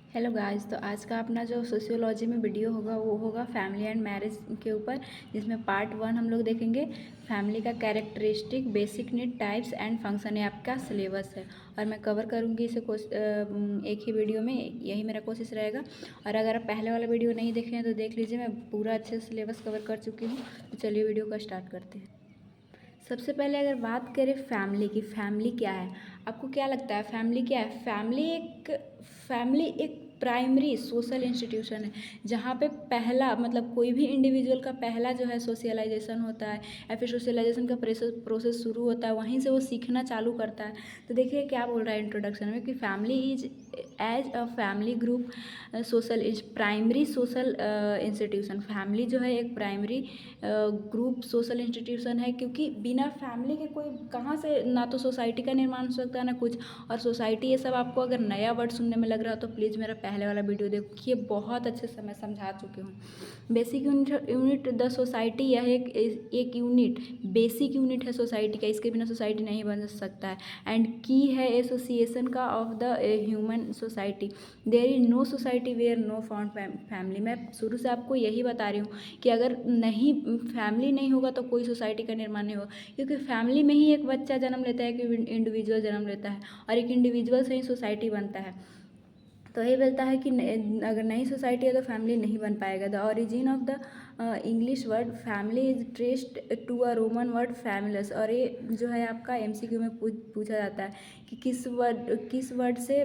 Hello guys. तो आज का अपना जो सोशियोलॉजी में वीडियो होगा वो होगा फैमिली एंड मैरिज के ऊपर, जिसमें पार्ट 1 हम लोग देखेंगे फैमिली का characteristic, basic need, types and function. ये आपका सिलेबस है और मैं कवर करूँगी इसे एक ही वीडियो में, यही मेरा कोशिश रहेगा। और अगर आप पहले वाला वीडियो नहीं देखे हैं तो देख लीजिए, मैं पूरा अच्छे से सिलेबस कवर कर चुकी हूँ। तो चलिए वीडियो का स्टार्ट करते हैं। सबसे पहले अगर बात करें फैमिली की, फैमिली क्या है? आपको क्या लगता है फैमिली क्या है? फैमिली एक प्राइमरी सोशल इंस्टीट्यूशन है, जहाँ पे पहला मतलब कोई भी इंडिविजुअल का पहला जो है सोशलाइजेशन होता है या फिर सोशलाइजेशन का प्रोसेस शुरू होता है, वहीं से वो सीखना चालू करता है। तो देखिए क्या बोल रहा है इंट्रोडक्शन में कि family is as a family group social primary social institution. Family जो है एक प्राइमरी ग्रुप सोशल इंस्टीट्यूशन है, क्योंकि बिना फैमिली के कोई कहाँ से ना तो सोसाइटी का निर्माण हो सकता है ना कुछ। और सोसाइटी ये सब आपको अगर नया वर्ड सुनने में लग रहा हो तो प्लीज़ मेरा पहले वाला वीडियो देखिए, बहुत अच्छे से मैं समझा चुकी हूँ। बेसिक यूनिट द सोसाइटी, यह एक यूनिट, बेसिक यूनिट है सोसाइटी का, इसके बिना सोसाइटी नहीं बन सकता है। एंड की है एसोसिएशन का of the human society. There is no society where no found family. मैं शुरू से आपको यही बता रही हूँ कि अगर नहीं फैमिली नहीं होगा तो कोई सोसाइटी का निर्माण नहीं होगा, क्योंकि फैमिली में ही एक बच्चा जन्म लेता है, कि इंडिविजुअल जन्म लेता है, और एक इंडिविजुअल से ही सोसाइटी बनता है। तो ये बोलता है कि अगर नई सोसाइटी है तो फैमिली नहीं बन पाएगा। The origin of the English word family is traced to a Roman word familus. और ये जो है आपका एमसीक्यू में पूछा जाता है कि किस वर्ड से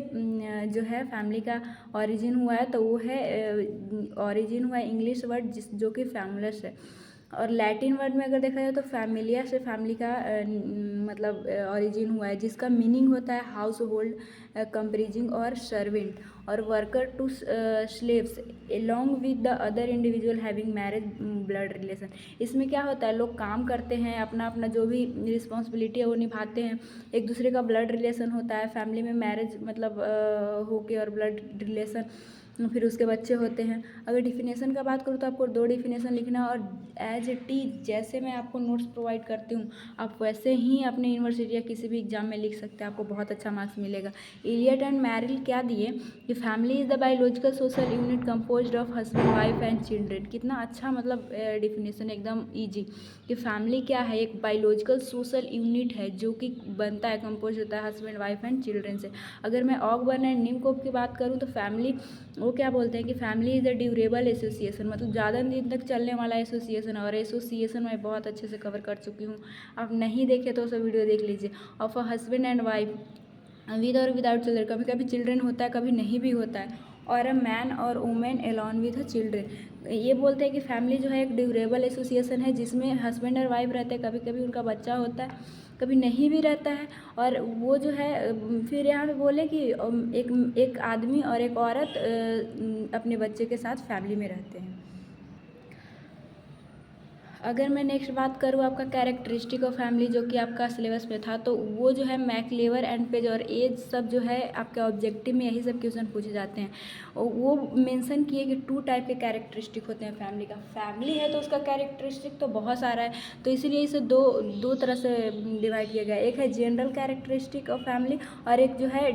जो है फैमिली का ओरिजिन हुआ है, तो वो है ओरिजिन हुआ है इंग्लिश वर्ड जो कि फैमिलस है। और लैटिन वर्ड में अगर देखा जाए तो फैमिलिया से फैमिली का मतलब ओरिजिन हुआ है, जिसका मीनिंग होता है हाउस होल्ड कंप्रीजिंग और सर्वेंट और worker to slaves along with the other individual having marriage blood relation. इसमें क्या होता है, लोग काम करते हैं, अपना अपना जो भी रिस्पॉन्सिबिलिटी है वो निभाते हैं, एक दूसरे का ब्लड रिलेशन होता है फैमिली में, मैरिज मतलब होके और ब्लड रिलेशन, फिर उसके बच्चे होते हैं। अगर डिफिनेशन का बात करूँ तो आपको 2 डिफिनेशन लिखना, और एज इट इज जैसे मैं आपको नोट्स प्रोवाइड करती हूँ आप वैसे ही अपने यूनिवर्सिटी या किसी भी एग्जाम में लिख सकते हैं, आपको बहुत अच्छा मार्क्स मिलेगा। इलियट एंड मैरिल क्या दिए कि family is the biological social unit composed of husband wife and children. कितना अच्छा मतलब डिफिनेशन, एकदम ईजी, कि फैमिली क्या है, एक बायोलॉजिकल सोशल यूनिट है जो कि बनता है, कंपोज होता है हस्बैंड वाइफ एंड चिल्ड्रेन से। अगर मैं ऑकबर्न एंड निमकोप की बात करूँ तो फैमिली वो क्या बोलते हैं कि family is a durable association, मतलब ज़्यादा दिन तक चलने वाला एसोसिएशन। और एसोसिएशन मैं बहुत अच्छे से कवर कर चुकी हूँ, आप नहीं देखे तो उसे वीडियो देख लीजिए। Of a husband and wife with और विदाउट चिल्ड्रन, कभी कभी चिल्ड्रन होता है कभी नहीं भी होता है। और अ मैन और women Elon with a children. ये बोलते हैं कि फैमिली जो है एक ड्यूरेबल एसोसिएशन है, जिसमें हस्बैंड और वाइफ रहते हैं, कभी कभी उनका बच्चा होता है कभी नहीं भी रहता है। और वो जो है फिर यहाँ पे बोले कि एक आदमी और एक औरत अपने बच्चे के साथ फैमिली में रहते हैं। अगर मैं नेक्स्ट बात करूँ आपका कैरेक्टरिस्टिक ऑफ फैमिली, जो कि आपका सिलेबस में था, तो वो जो है मैकलेवर एंड पेज और एज सब जो है आपके ऑब्जेक्टिव में यही सब क्वेश्चन पूछे जाते हैं। वो मेंशन किए कि 2 टाइप के कैरेक्टरिस्टिक होते हैं फैमिली का। फैमिली है तो उसका कैरेक्टरिस्टिक तो बहुत सारा है, तो इसीलिए इसे दो तरह से डिवाइड किया गया। एक है जनरल कैरेक्टरिस्टिक ऑफ फैमिली और एक जो है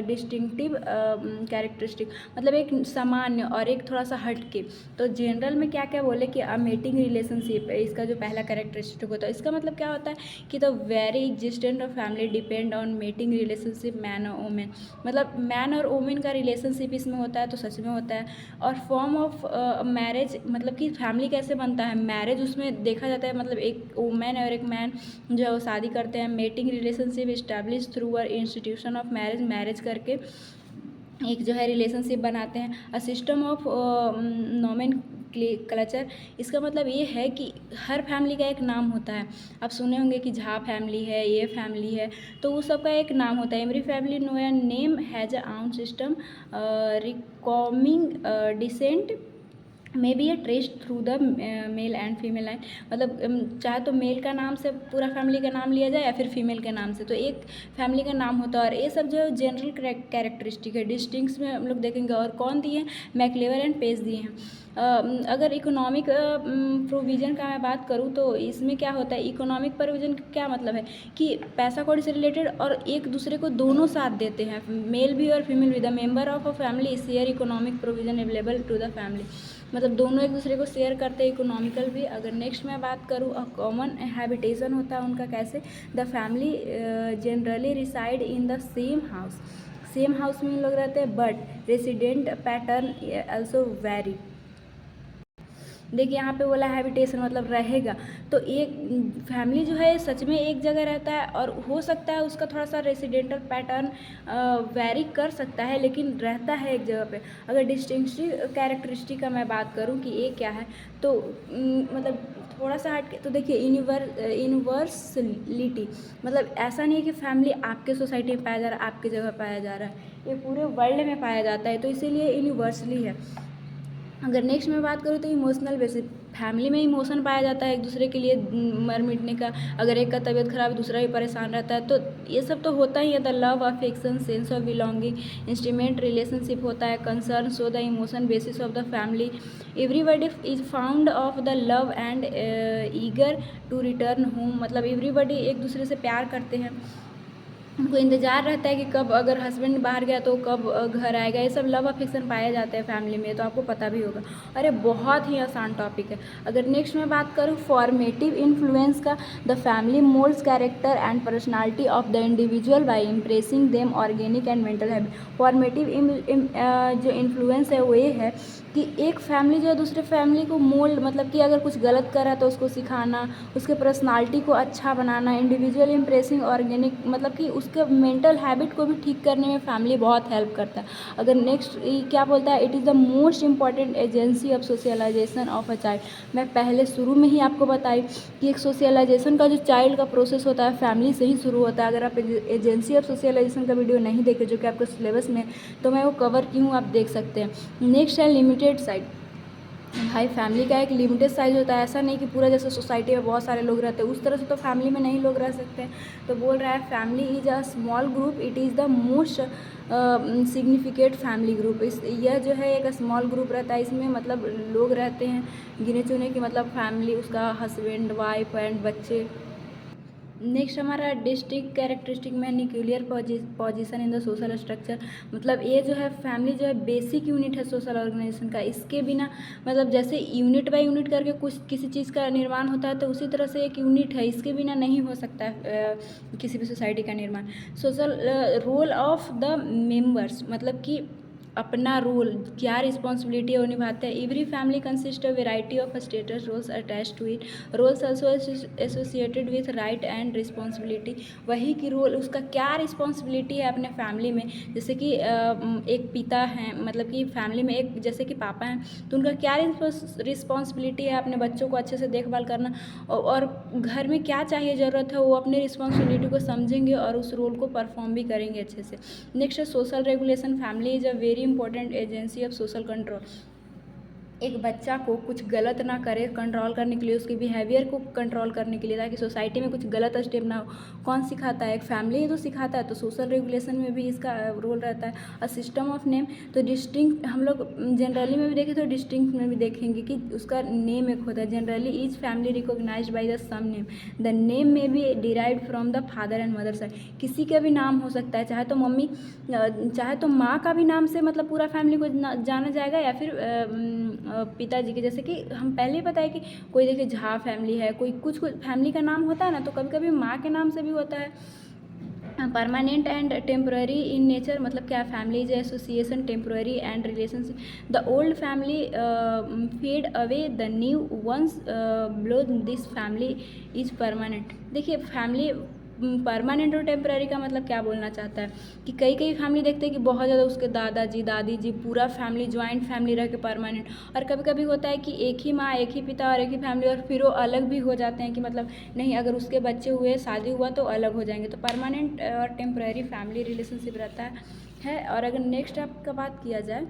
डिस्टिंक्टिव कैरेक्टरिस्टिक, मतलब एक सामान्य और एक थोड़ा सा हटके। तो जनरल में क्या क्या बोले कि मेटिंग रिलेशनशिप है, इसका जो पहला कैरेक्टरिस्टिक होता है, इसका मतलब क्या होता है कि the very existent of family depend on mating relationship man और वुमेन, मतलब मैन और वुमेन का रिलेशनशिप इसमें होता है, तो सच में होता है। और फॉर्म ऑफ मैरिज, मतलब कि फैमिली कैसे बनता है, मैरिज उसमें देखा जाता है, मतलब एक वुमेन और एक मैन जो है वो शादी करते हैं। Mating relationship establish through a institution of marriage, marriage करके एक जो है रिलेशनशिप बनाते हैं। अ सिस्टम ऑफ नोमेन कल्चर, इसका मतलब ये है कि हर फैमिली का एक नाम होता है। आप सुने होंगे कि झा फैमिली है, ये फैमिली है, तो उस सब का एक नाम होता है। Every family know a name has a own system recording descent may be a traced through the male and female line, मतलब चाहे तो मेल का नाम से पूरा फैमिली का नाम लिया जाए या फिर फीमेल के नाम से, तो एक फैमिली का नाम होता है। और ये सब जो जनरल कैरेक्टरिस्टिक है, डिस्टिंक्स में हम लोग देखेंगे। और कौन दिए हैं? मैक्लेवर एंड पेज दिए हैं। अगर इकोनॉमिक प्रोविज़न का मैं बात करूँ तो इसमें क्या होता है, इकोनॉमिक प्रोविज़न का क्या मतलब है कि पैसा कौड़ी से रिलेटेड और एक दूसरे को दोनों साथ देते हैं, मेल भी और फीमेल भी। The member of a family share economic provision available to the family, मतलब दोनों एक दूसरे को शेयर करते हैं, इकोनॉमिकल भी। अगर नेक्स्ट मैं बात करूँ, अ कॉमन हैबिटेशन होता है उनका कैसे, the family generally reside in the same house, same house में लोग रहते हैं, but resident pattern also vary. देखिए यहाँ पे बोला हैबिटेशन मतलब रहेगा, तो एक फैमिली जो है सच में एक जगह रहता है और हो सकता है उसका थोड़ा सा रेसिडेंटल पैटर्न वेरी कर सकता है, लेकिन रहता है एक जगह पे। अगर डिस्टिंक्टिव कैरेक्टरिस्टिक का मैं बात करूँ कि ये क्या है, तो मतलब थोड़ा सा हट के तो देखिए यूनिवर्सलिटी, मतलब ऐसा नहीं है कि फैमिली आपके सोसाइटी में पाया जा रहा है, आपकी जगह पाया जा रहा है, ये पूरे वर्ल्ड में पाया जाता है, तो इसीलिए यूनिवर्सली है। अगर नेक्स्ट मैं बात करूँ तो इमोशनल बेसिस, फैमिली में इमोशन पाया जाता है एक दूसरे के लिए मर मिटने का। अगर एक का तबीयत खराब है दूसरा भी परेशान रहता है, तो ये सब तो होता ही है। The love affection sense of belonging intimate relationship होता है, concern so the emotion basis of the family, everybody is fond of the love and eager to return home, मतलब एवरीबडी एक दूसरे से प्यार करते हैं, उनको इंतज़ार रहता है कि कब अगर हस्बैंड बाहर गया तो कब घर आएगा। ये सब लव अफेक्शन पाए जाते हैं फैमिली में, तो आपको पता भी होगा। अरे बहुत ही आसान टॉपिक है। अगर नेक्स्ट मैं बात करूँ फॉर्मेटिव इन्फ्लुएंस का, the family moulds character and personality of the individual bye impressing them organic and mental habit. Formative जो इन्फ्लुएंस है वो ये है कि एक फैमिली जो है दूसरे फैमिली को मोल्ड, मतलब कि अगर कुछ गलत कर रहा है तो उसको सिखाना, उसके पर्सनालिटी को अच्छा बनाना, इंडिविजुअल इम्प्रेसिंग ऑर्गेनिक, मतलब कि उसके मेंटल हैबिट को भी ठीक करने में फैमिली बहुत हेल्प करता है। अगर नेक्स्ट क्या बोलता है, it is the most important agency of socialization of a child. मैं पहले शुरू में ही आपको बताई कि एक सोशलाइजेशन का जो चाइल्ड का प्रोसेस होता है फैमिली से ही शुरू होता है। अगर आप एजेंसी ऑफ सोशलाइजेशन का वीडियो नहीं देखे जो कि आपके सिलेबस में, तो मैं वो कवर की हूँ, आप देख सकते हैं। नेक्स्ट है लिमिटेड साइड। भाई फैमिली का एक लिमिटेड साइज होता है, ऐसा नहीं कि पूरा जैसे सोसाइटी में बहुत सारे लोग रहते हैं उस तरह से तो फैमिली में नहीं लोग रह सकते। तो बोल रहा है family is a small group, it is the most significant family group. इस यह जो है एक स्मॉल ग्रुप रहता है, इसमें मतलब लोग रहते हैं गिने चुने की, मतलब फैमिली उसका हस्बैंड वाइफ एंड बच्चे। नेक्स्ट हमारा डिस्टिंक्ट कैरेक्टरिस्टिक में nuclear position in the social structure, मतलब ये जो है फैमिली जो है बेसिक यूनिट है सोशल ऑर्गेनाइजेशन का। इसके बिना मतलब जैसे यूनिट बाय यूनिट करके कुछ किसी चीज़ का निर्माण होता है, तो उसी तरह से एक यूनिट है, इसके बिना नहीं हो सकता है किसी भी सोसाइटी का निर्माण। Social role of the members, मतलब कि अपना रोल क्या रिस्पॉन्सिबिलिटी है वो निभाते हैं। Every family consist of variety of status roles attach to it, roles also associated with right and responsibility. वही की रोल उसका क्या रिस्पॉन्सिबिलिटी है अपने फैमिली में, जैसे कि एक पिता हैं, मतलब कि फैमिली में एक जैसे कि पापा हैं तो उनका क्या रिस्पॉन्सिबिलिटी है अपने बच्चों को अच्छे से देखभाल करना, और घर में क्या चाहिए ज़रूरत है वो अपनी रिस्पॉन्सिबिलिटी को समझेंगे और उस रोल को परफॉर्म भी करेंगे अच्छे से। नेक्स्ट है social regulation. Family is a very important agency of social control. एक बच्चा को कुछ गलत ना करे, कंट्रोल करने के लिए, उसके बिहेवियर को कंट्रोल करने के लिए, ताकि सोसाइटी में कुछ गलत स्टेप ना हो। कौन सिखाता है? एक फैमिली ही तो सिखाता है। तो सोशल रेगुलेशन में भी इसका रोल रहता है। अ सिस्टम ऑफ नेम, तो डिस्टिंक्ट हम लोग जनरली में भी देखें तो डिस्टिंक्ट में भी देखेंगे कि उसका नेम एक होता है। Generally each family recognized by the some name, the name में भी derived from the father and mother side. किसी का भी नाम हो सकता है, चाहे तो मम्मी, चाहे तो माँ का भी नाम से मतलब पूरा फैमिली को जाना जाएगा, या फिर पिताजी के, जैसे कि हम पहले ही बताए कि कोई देखिए झा फैमिली है, कोई कुछ कुछ फैमिली का नाम होता है ना, तो कभी कभी माँ के नाम से भी होता है। Permanent and temporary in nature, मतलब क्या? Family is association temporary and relationship. The old family fade away, the new ones blow this family is permanent. देखिए फैमिली परमानेंट और टेम्प्रेरी का मतलब क्या बोलना चाहता है कि कई कई फैमिली देखते हैं कि बहुत ज़्यादा उसके दादाजी दादी जी पूरा फैमिली ज्वाइंट फैमिली रह के परमानेंट, और कभी कभी होता है कि एक ही माँ एक ही पिता और एक ही फैमिली, और फिर वो अलग भी हो जाते हैं कि मतलब नहीं, अगर उसके बच्चे हुए शादी हुआ तो अलग हो जाएंगे। तो परमानेंट और टेम्प्रेरी फैमिली रिलेशनशिप रहता है। और अगर नेक्स्ट आपका बात किया जाए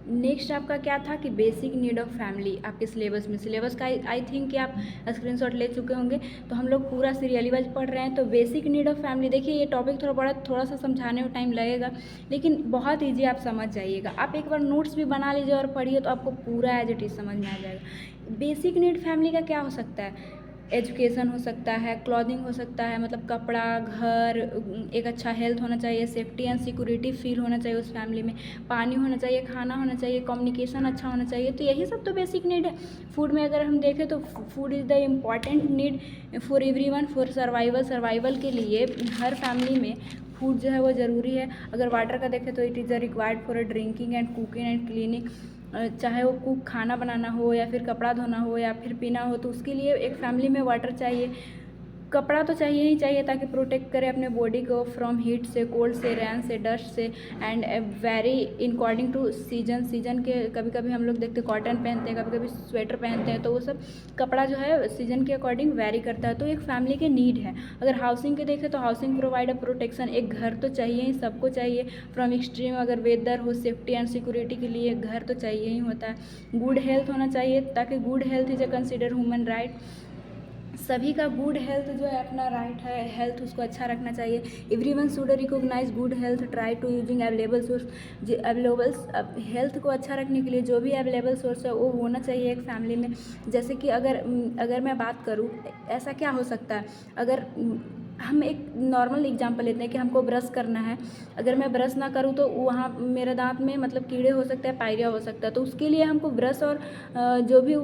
नेक्स्ट आपका क्या था कि बेसिक नीड ऑफ फैमिली आपके सिलेबस का आई थिंक कि आप स्क्रीनशॉट ले चुके होंगे। तो हम लोग पूरा सीरियली वाइज पढ़ रहे हैं। तो बेसिक नीड ऑफ फैमिली, देखिए ये टॉपिक थोड़ा सा समझाने में टाइम लगेगा, लेकिन बहुत ईजी आप समझ जाइएगा। आप एक बार नोट्स भी बना लीजिए और पढ़िए तो आपको पूरा एज इट इज समझ में आ जाएगा। बेसिक नीड फैमिली का क्या हो सकता है? एजुकेशन हो सकता है, क्लॉथिंग हो सकता है, मतलब कपड़ा, घर, एक अच्छा हेल्थ होना चाहिए, सेफ्टी एंड सिक्योरिटी फील होना चाहिए उस फैमिली में, पानी होना चाहिए, खाना होना चाहिए, कम्युनिकेशन अच्छा होना चाहिए। तो यही सब तो बेसिक नीड है। फूड में अगर हम देखें तो food is the important need for everyone for survival के लिए हर फैमिली में फूड जो है वो ज़रूरी है। अगर वाटर का देखें तो it is required for drinking and cooking and cleaning, चाहे वो कुक खाना बनाना हो या फिर कपड़ा धोना हो या फिर पीना हो, तो उसके लिए एक फैमिली में वाटर चाहिए। कपड़ा तो चाहिए ही चाहिए ताकि प्रोटेक्ट करे अपने बॉडी को फ्रॉम हीट से, कोल्ड से, रेन से, डस्ट से, एंड वेरी इनकॉर्डिंग टू सीजन के कभी कभी हम लोग देखते हैं कॉटन पहनते हैं, कभी कभी स्वेटर पहनते हैं, तो वो सब कपड़ा जो है सीजन के अकॉर्डिंग वेरी करता है। तो एक फैमिली के नीड है। अगर हाउसिंग के देखें तो हाउसिंग प्रोवाइड अ प्रोटेक्शन, एक घर तो चाहिए ही, सबको चाहिए फ्रॉम एक्सट्रीम अगर वेदर हो, सेफ्टी एंड सिक्योरिटी के लिए घर तो चाहिए ही होता है। गुड हेल्थ होना चाहिए ताकि good health is a consider human right. सभी का गुड हेल्थ जो है अपना राइट है, हेल्थ उसको अच्छा रखना चाहिए। Everyone should recognize good health, try to using available source. Availables health को अच्छा रखने के लिए जो भी अवेलेबल सोर्स है वो होना चाहिए एक फैमिली में। जैसे कि अगर मैं बात करूँ, ऐसा क्या हो सकता है, अगर हम एक नॉर्मल एग्जांपल लेते हैं कि हमको ब्रश करना है, अगर मैं ब्रश ना करूँ तो वहाँ मेरे दांत में मतलब कीड़े हो सकते हैं, पायरिया हो सकता है, तो उसके लिए हमको ब्रश और जो भी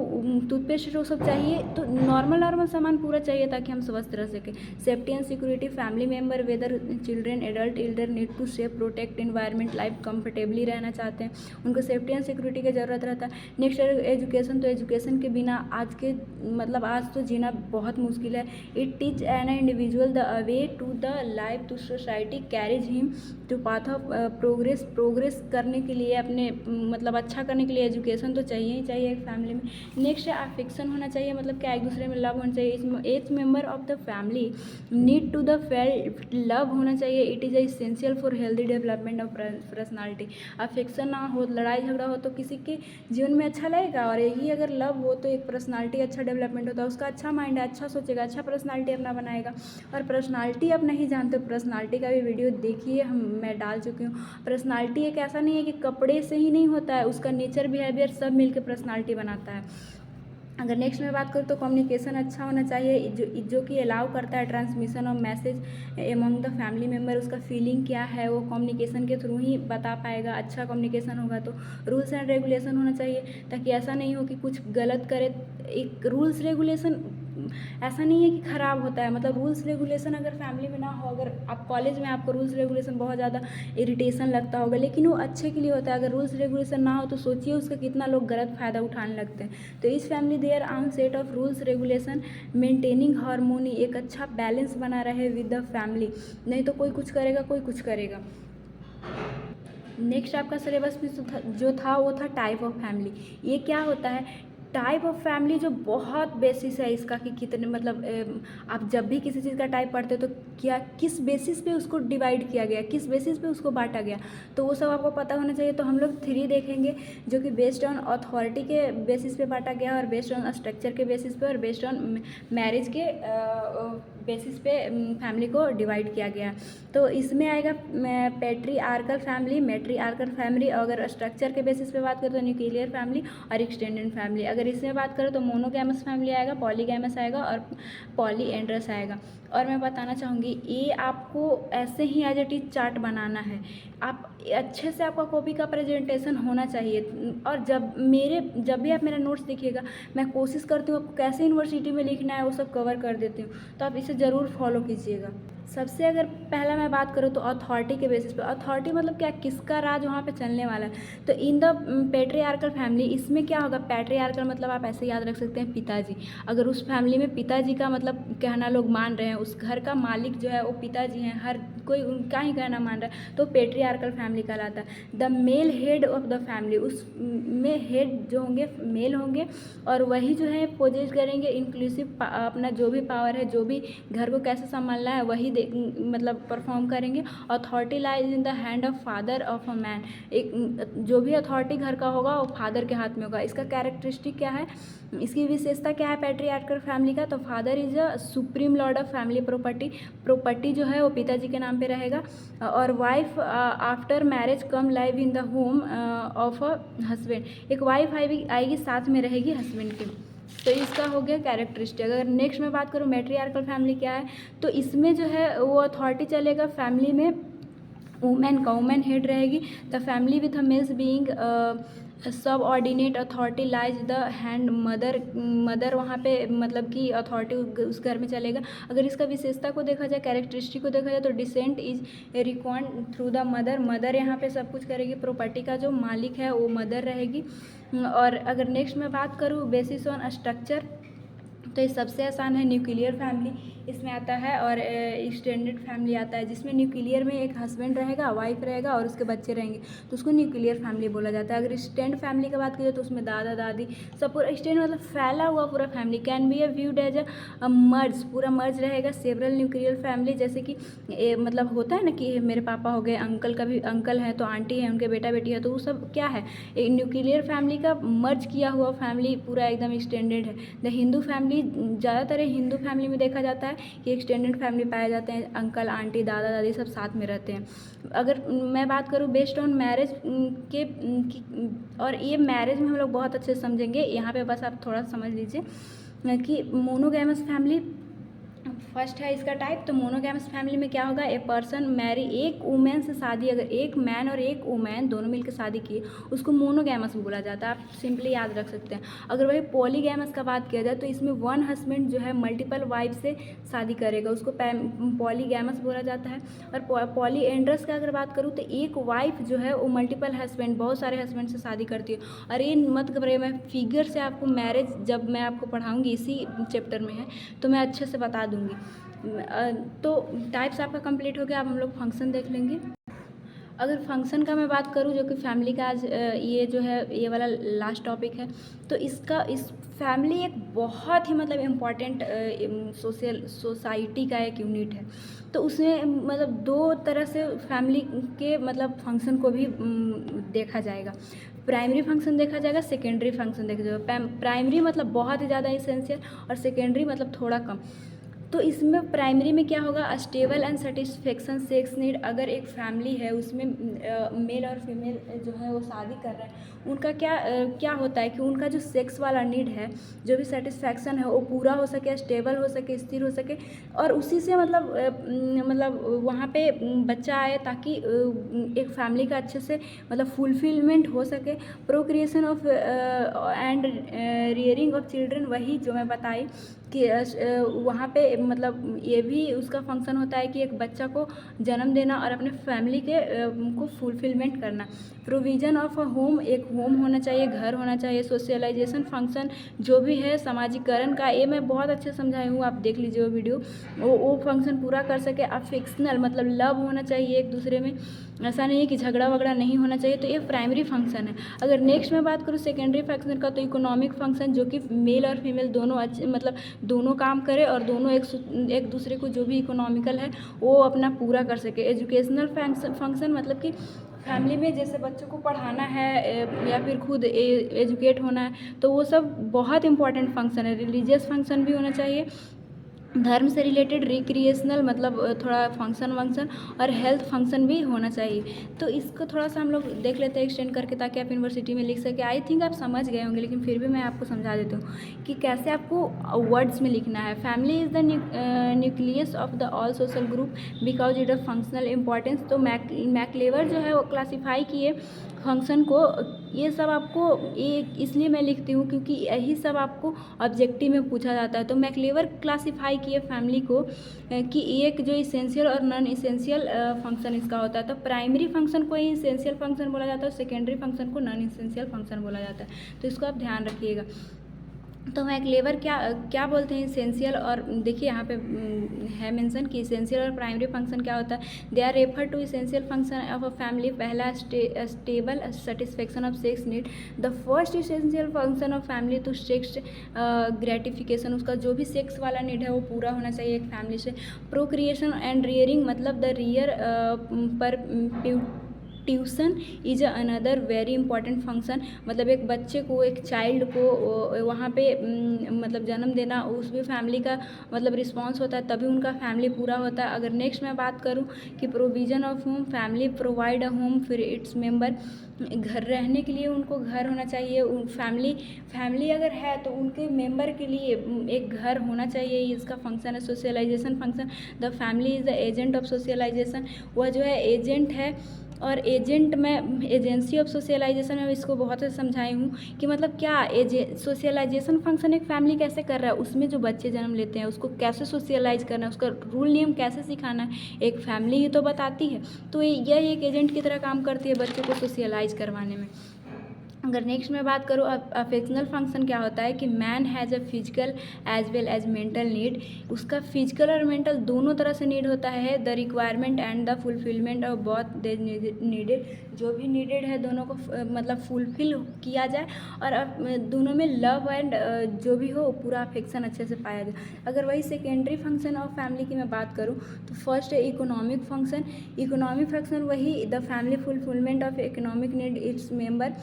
टूथपेस्ट वो सब चाहिए। तो नॉर्मल सामान पूरा चाहिए ताकि हम स्वस्थ रह सकें। Safety and security, family member whether children adult elder need to safe protect environment, life comfortably रहना चाहते हैं, उनको सेफ्टी एंड सिक्योरिटी की ज़रूरत रहता है। नेक्स्ट एजुकेशन, तो एजुकेशन के बिना आज के मतलब आज तो जीना बहुत मुश्किल है। It teach an individual the way to the life to society, carries him to path of progress करने के लिए अपने मतलब अच्छा करने के लिए एजुकेशन तो चाहिए ही चाहिए एक फैमिली में। नेक्स्ट है अफेक्शन होना चाहिए, मतलब क्या एक दूसरे में लव होना चाहिए। Each member of the family need to the love होना चाहिए, it is essential for healthy development of personality. Affection ना हो, लड़ाई झगड़ा हो तो किसी के जीवन में अच्छा लगेगा, और यही अगर लव हो तो एक पर्सनालिटी अच्छा डेवलपमेंट होता है, उसका अच्छा माइंड है, अच्छा सोचेगा, अच्छा पर्सनालिटी अपना बनाएगा। और पर्सनालिटी आप नहीं जानते, पर्सनालिटी का भी वीडियो देखिए, मैं डाल चुकी हूँ। पर्सनालिटी एक ऐसा नहीं है कि कपड़े से ही नहीं होता है, उसका नेचर बिहेवियर सब मिलकर पर्सनालिटी बनाता है। अगर नेक्स्ट में बात करूँ तो कम्युनिकेशन अच्छा होना चाहिए, जो कि अलाउ करता है transmission of message among the family member. उसका फीलिंग क्या है वो कम्युनिकेशन के थ्रू ही बता पाएगा। अच्छा कम्युनिकेशन होगा तो रूल्स एंड रेगुलेशन होना चाहिए ताकि ऐसा नहीं हो कि कुछ गलत करे। एक रूल्स रेगुलेशन ऐसा नहीं है कि ख़राब होता है, मतलब रूल्स रेगुलेशन अगर फैमिली में ना हो, अगर आप कॉलेज में आपको रूल्स रेगुलेशन बहुत ज़्यादा इरिटेशन लगता होगा, लेकिन वो अच्छे के लिए होता है। अगर रूल्स रेगुलेशन ना हो तो सोचिए उसका कितना लोग गलत फ़ायदा उठाने लगते हैं। तो इस फैमिली देयर आन set of rules regulation maintaining harmony, एक अच्छा बैलेंस बना रहे विद द फैमिली, नहीं तो कोई कुछ करेगा कोई कुछ करेगा। नेक्स्ट आपका सिलेबस में जो था वो था टाइप ऑफ फैमिली। ये क्या होता है? टाइप ऑफ फैमिली जो बहुत बेसिस है इसका कि कितने मतलब आप जब भी किसी चीज़ का टाइप पढ़ते हो तो क्या किस बेसिस पे उसको डिवाइड किया गया, किस बेसिस पे उसको बांटा गया, तो वो सब आपको पता होना चाहिए। तो हम लोग 3 देखेंगे जो कि बेस्ड ऑन अथॉरिटी के बेसिस पे बांटा गया, और बेस्ड ऑन स्ट्रक्चर के बेसिस पे, और बेस्ड ऑन मैरिज के बेसिस पे फैमिली को डिवाइड किया गया। तो इसमें आएगा पैट्रीआर्कल फैमिली, मैट्रीआर्कल फैमिली, अगर स्ट्रक्चर के बेसिस पे बात करें तो न्यूक्लियर फैमिली और एक्सटेंडेड फैमिली। अगर इसमें बात करें तो मोनोगैमस फैमिली आएगा, पॉलीगैमस आएगा और पॉलीएंड्रस आएगा। और मैं बताना चाहूँगी ये आपको ऐसे ही एज इट इज चार्ट बनाना है, आप अच्छे से आपका कॉपी का प्रेजेंटेशन होना चाहिए। और जब भी आप मेरा नोट्स देखिएगा, मैं कोशिश करती हूँ आपको कैसे यूनिवर्सिटी में लिखना है वो सब कवर कर देती हूँ, तो आप इसे ज़रूर फॉलो कीजिएगा। सबसे अगर पहला मैं बात करूँ तो अथॉरिटी के बेसिस पे, अथॉरिटी मतलब क्या, किसका राज वहाँ पे चलने वाला है। तो इन द पैट्रियार्कल फैमिली इसमें क्या होगा, पैट्रियार्कल मतलब आप ऐसे याद रख सकते हैं पिताजी। अगर उस फैमिली में पिताजी का मतलब कहना लोग मान रहे हैं, उस घर का मालिक जो है वो पिताजी हैं, हर कोई उनका ही कहना मान रहा है, तो पैट्रियार्कल फैमिली कहलाता है। The male head of the family, उसमें हेड जो होंगे मेल होंगे, और वही जो है पोजेस करेंगे इंक्लूसिव अपना जो भी पावर है, जो भी घर को कैसे संभालना है वही मतलब परफॉर्म करेंगे। Authority lies in the hand of father of a man. एक जो भी अथॉरिटी घर का होगा वो फादर के हाथ में होगा। इसका कैरेक्टरिस्टिक क्या है, इसकी विशेषता क्या है पैट्रियार्कल फैमिली का, तो father is a supreme Lord of family property जो है वो पिताजी के नाम पे रहेगा। और wife after marriage come live in the home of a husband. एक वाइफ आएगी साथ में रहेगी हस्बैंड के। तो इसका हो गया कैरेक्टरिस्टिक। अगर नेक्स्ट में बात करूँ मैट्रियार्कल फैमिली क्या है, तो इसमें जो है वो अथॉरिटी चलेगा फैमिली में वुमेन का, वुमेन हेड रहेगी। The family with a males being subordinate authority lies the hand mother वहाँ पे मतलब कि अथॉरिटी उस घर में चलेगा। अगर इसका विशेषता को देखा जाए, कैरेक्टरिस्टिक को देखा जाए, तो descent is record through the mother यहाँ पे सब कुछ करेगी। प्रॉपर्टी का जो मालिक है वो मदर रहेगी। और अगर नेक्स्ट मैं बात करूँ बेसिस ऑन स्ट्रक्चर, तो ये सबसे आसान है न्यूक्लियर फैमिली इसमें आता है, और एक्सटेंडेड फैमिली आता है, जिसमें न्यूक्लियर में एक हस्बैंड रहेगा, वाइफ रहेगा और उसके बच्चे रहेंगे, तो उसको न्यूक्लियर फैमिली बोला जाता है। अगर एक्सटेंड फैमिली की बात करें तो उसमें दादा दादी सब पूरा एक्सटेंड मतलब फैला हुआ पूरा family can be a viewed as a merge, पूरा मर्ज रहेगा। सेवरल न्यूक्लियर फैमिली जैसे कि मतलब होता है ना कि मेरे पापा हो गए, अंकल का भी अंकल है तो आंटी है, उनके बेटा बेटी है, तो वो सब क्या है न्यूक्लियर फैमिली का मर्ज किया हुआ फैमिली पूरा एकदम एक्सटेंडेड है। द हिंदू फैमिली ज़्यादातर हिंदू फैमिली में देखा जाता है कि एक्सटेंडेड फैमिली पाए जाते हैं, अंकल आंटी दादा दादी सब साथ में रहते हैं। अगर मैं बात करूँ बेस्ड ऑन मैरिज के और ये मैरिज में हम लोग बहुत अच्छे से समझेंगे, यहाँ पे बस आप थोड़ा समझ लीजिए कि मोनोगैमस फैमिली फर्स्ट है इसका टाइप। तो मोनोगैमस फैमिली में क्या होगा, ए पर्सन मैरी, एक वुमेन से शादी, अगर एक मैन और एक वुमेन दोनों मिलकर शादी किए उसको मोनोगैमस बोला जाता है। आप सिंपली याद रख सकते हैं। अगर वही पॉलीगैमस का बात किया जाए तो इसमें वन हस्बैंड जो है मल्टीपल वाइफ से शादी करेगा, उसको पॉलीगैमस बोला जाता है। और पॉलीएंड्रस का अगर बात करूँ तो एक वाइफ जो है वो मल्टीपल हस्बैंड, बहुत सारे हस्बैंड से शादी करती है। और ये मत घबराइए, मैं फिगर से आपको मैरिज जब मैं आपको पढ़ाऊँगी इसी चैप्टर में है तो मैं अच्छे से बता दूँगी। तो टाइप्स आपका कंप्लीट हो गया। अब हम लोग फंक्शन देख लेंगे। अगर फंक्शन का मैं बात करूँ जो कि फैमिली का आज ये जो है ये वाला लास्ट टॉपिक है, तो इस फैमिली एक बहुत ही मतलब इम्पॉर्टेंट सोसाइटी का एक यूनिट है। तो उसमें मतलब दो तरह से फैमिली के मतलब फंक्शन को भी देखा जाएगा। प्राइमरी फंक्शन देखा जाएगा, सेकेंडरी फंक्शन देखा जाएगा। प्राइमरी मतलब बहुत ही ज़्यादा इसेंशियल और सेकेंडरी मतलब थोड़ा कम। तो इसमें प्राइमरी में क्या होगा, stable and satisfaction sex need. अगर एक फैमिली है उसमें मेल और फीमेल जो है वो शादी कर रहे हैं, उनका क्या होता है कि उनका जो सेक्स वाला नीड है, जो भी सेटिस्फैक्शन है वो पूरा हो सके, स्टेबल हो सके, स्थिर हो सके, और उसी से मतलब वहाँ पे बच्चा आए ताकि एक फैमिली का अच्छे से मतलब फुलफिलमेंट हो सके। Procreation of and rearing of children, वही जो मैं बताई कि वहाँ पे मतलब ये भी उसका फंक्शन होता है कि एक बच्चा को जन्म देना और अपने फैमिली के को फुलफिलमेंट करना। प्रोविज़न ऑफ अ होम, एक होम होना चाहिए, घर होना चाहिए। सोशलाइजेशन फंक्शन जो भी है समाजीकरण का, ये मैं बहुत अच्छे समझाई हूँ, आप देख लीजिए वो वीडियो, वो फंक्शन पूरा कर सके। अफेक्शनल मतलब लव होना चाहिए एक दूसरे में, ऐसा नहीं है कि झगड़ा वगड़ा नहीं होना चाहिए। तो ये प्राइमरी फंक्शन है। अगर नेक्स्ट मैं बात करूँ सेकेंडरी फंक्शन का, तो इकोनॉमिक फंक्शन जो कि मेल और फीमेल दोनों अच्छे मतलब दोनों काम करे और दोनों एक दूसरे को जो भी इकोनॉमिकल है वो अपना पूरा कर सके। एजुकेशनल फंक्शन मतलब कि फैमिली में जैसे बच्चों को पढ़ाना है या फिर खुद एजुकेट होना है, तो वो सब बहुत इंपॉर्टेंट फंक्शन है। रिलीजियस फंक्शन भी होना चाहिए, धर्म से रिलेटेड रिक्रिएशनल मतलब थोड़ा फंक्शन और हेल्थ फंक्शन भी होना चाहिए। तो इसको थोड़ा सा हम लोग देख लेते हैं एक्सटेंड करके, ताकि आप यूनिवर्सिटी में लिख सके। आई थिंक आप समझ गए होंगे, लेकिन फिर भी मैं आपको समझा देती हूँ कि कैसे आपको वर्ड्स में लिखना है। Family is the nucleus of the all social group because it of functional importance. तो मैक्लेवर जो है वो क्लासीफाई किए फंक्शन को। ये सब आपको ये इसलिए मैं लिखती हूँ क्योंकि यही सब आपको ऑब्जेक्टिव में पूछा जाता है। तो मैक्लेवर क्लासीफाई किए फैमिली को कि एक जो इसेंशियल और नॉन इसेंशियल फंक्शन इसका होता है। तो प्राइमरी फंक्शन को ही इसेंशियल फंक्शन बोला जाता है, सेकेंडरी फंक्शन को नॉन इसेंशियल फंक्शन बोला जाता है। तो इसको आप ध्यान रखिएगा। तो मैं क्लेवर क्या क्या बोलते हैं इसेंशियल, और देखिए यहाँ पे है मेंशन कि इसेंशियल और प्राइमरी फंक्शन क्या होता है। They are refer to essential function of a family. पहला stable satisfaction of sex need. The first essential function of family to sex gratification, उसका जो भी सेक्स वाला नीड है वो पूरा होना चाहिए एक फैमिली से। प्रोक्रिएशन एंड रियरिंग, मतलब द रियर पर tuition is another very important function, मतलब एक बच्चे को, एक चाइल्ड को वहाँ पे मतलब जन्म देना, उस भी फैमिली का मतलब रिस्पॉन्स होता है, तभी उनका फैमिली पूरा होता है। अगर नेक्स्ट मैं बात करूँ कि provision of home, family provide a home for its member, घर रहने के लिए उनको घर होना चाहिए। फैमिली अगर है तो उनके मेंबर के लिए एक घर होना चाहिए, इसका फंक्शन है। Socialization function, the family is the agent of socialization, वह जो है एजेंट है। और एजेंट में एजेंसी ऑफ सोशलाइजेशन में इसको बहुत से समझाई हूँ कि मतलब क्या सोशलाइजेशन फंक्शन एक फैमिली कैसे कर रहा है, उसमें जो बच्चे जन्म लेते हैं उसको कैसे सोशलाइज करना है, उसका रूल नियम कैसे सिखाना है, एक फैमिली ही तो बताती है। तो यह एक एजेंट की तरह काम करती है बच्चों को सोशलाइज करवाने में। अगर नेक्स्ट मैं बात करूँ अफेक्शनल फंक्शन क्या होता है कि man has a physical as well as mental need, उसका फिजिकल और मेंटल दोनों तरह से नीड होता है। The requirement and the fulfilment of both they needed, जो भी नीडेड है दोनों को मतलब फुलफिल किया जाए, और दोनों में लव एंड जो भी हो पूरा अफेक्शन अच्छे से पाया जाए। अगर वही सेकेंडरी फंक्शन ऑफ फैमिली की मैं बात करूँ तो फर्स्ट है इकोनॉमिक फंक्शन। इकोनॉमिक फंक्शन वही the family fulfilment of economic need its member.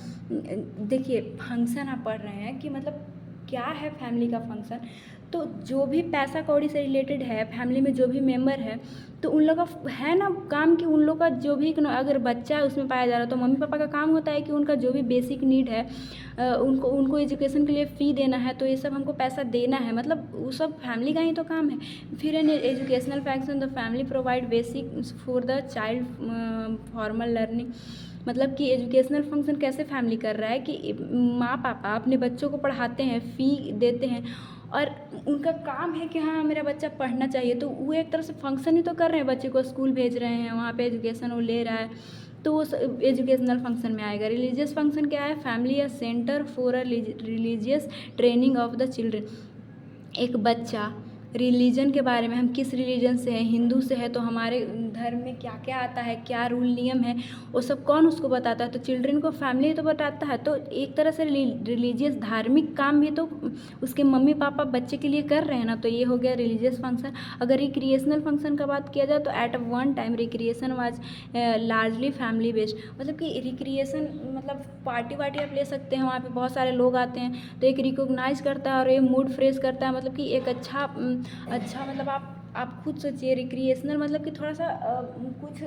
देखिए फंक्शन आप पढ़ रहे हैं कि मतलब क्या है फैमिली का फंक्शन, तो जो भी पैसा कौड़ी से रिलेटेड है फैमिली में, जो भी मेंबर है, तो उन लोग का है ना काम कि उन लोग का जो भी अगर बच्चा है उसमें पाया जा रहा है तो मम्मी पापा का काम होता है कि उनका जो भी बेसिक नीड है उनको एजुकेशन के लिए फ़ी देना है, तो ये सब हमको पैसा देना है, मतलब वो सब फैमिली का ही तो काम है। फिर educational function, the family provide basic for the child formal learning, मतलब कि एजुकेशनल फंक्शन कैसे फैमिली कर रहा है कि माँ पापा अपने बच्चों को पढ़ाते हैं, फ़ी देते हैं, और उनका काम है कि हाँ मेरा बच्चा पढ़ना चाहिए, तो वो एक तरह से फंक्शन ही तो कर रहे हैं, बच्चे को स्कूल भेज रहे हैं, वहाँ पे एजुकेशन वो ले रहा है, तो वो एजुकेशनल फंक्शन में आएगा। रिलीजियस फंक्शन क्या है, फैमिली या centre for a religious training of the children, एक बच्चा रिलीजन के बारे में, हम किस रिलीजन से हैं, हिंदू से है तो हमारे धर्म में क्या क्या आता है, क्या रूल नियम है, वो सब कौन उसको बताता है, तो चिल्ड्रन को फैमिली तो बताता है। तो एक तरह से रिलीजियस धार्मिक काम भी तो उसके मम्मी पापा बच्चे के लिए कर रहे हैं ना, तो ये हो गया रिलीजियस फंक्शन। अगर रिक्रिएशनल फंक्शन का बात किया जाए तो at one time recreation was largely family based, मतलब कि रिक्रिएशन मतलब पार्टी वार्टी आप ले सकते हैं, वहाँ पे बहुत सारे लोग आते हैं तो एक रिकॉग्नाइज करता है और ये मूड फ्रेश करता है, मतलब कि एक अच्छा मतलब आप खुद सोचिए रिक्रिएशनल मतलब कि थोड़ा सा कुछ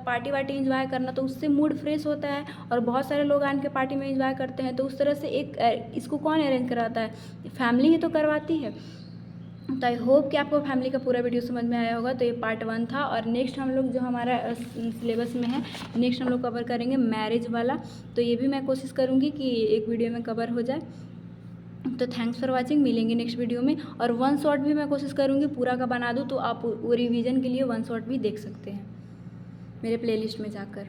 पार्टी वार्टी इंजॉय करना, तो उससे मूड फ्रेश होता है और बहुत सारे लोग आन के पार्टी में इंजॉय करते हैं, तो उस तरह से एक इसको कौन अरेंज कराता है, फैमिली ही तो करवाती है। तो आई होप कि आपको फैमिली का पूरा वीडियो समझ में आया होगा। तो ये पार्ट 1 था, और नेक्स्ट हम लोग जो हमारा सिलेबस में है नेक्स्ट हम लोग कवर करेंगे मैरिज वाला, तो ये भी मैं कोशिश करूँगी कि एक वीडियो में कवर हो जाए। तो थैंक्स फॉर वाचिंग, मिलेंगे नेक्स्ट वीडियो में। और वन शॉट भी मैं कोशिश करूँगी पूरा का बना दूँ, तो आप वो रिवीजन के लिए वन शॉट भी देख सकते हैं मेरे प्लेलिस्ट में जाकर।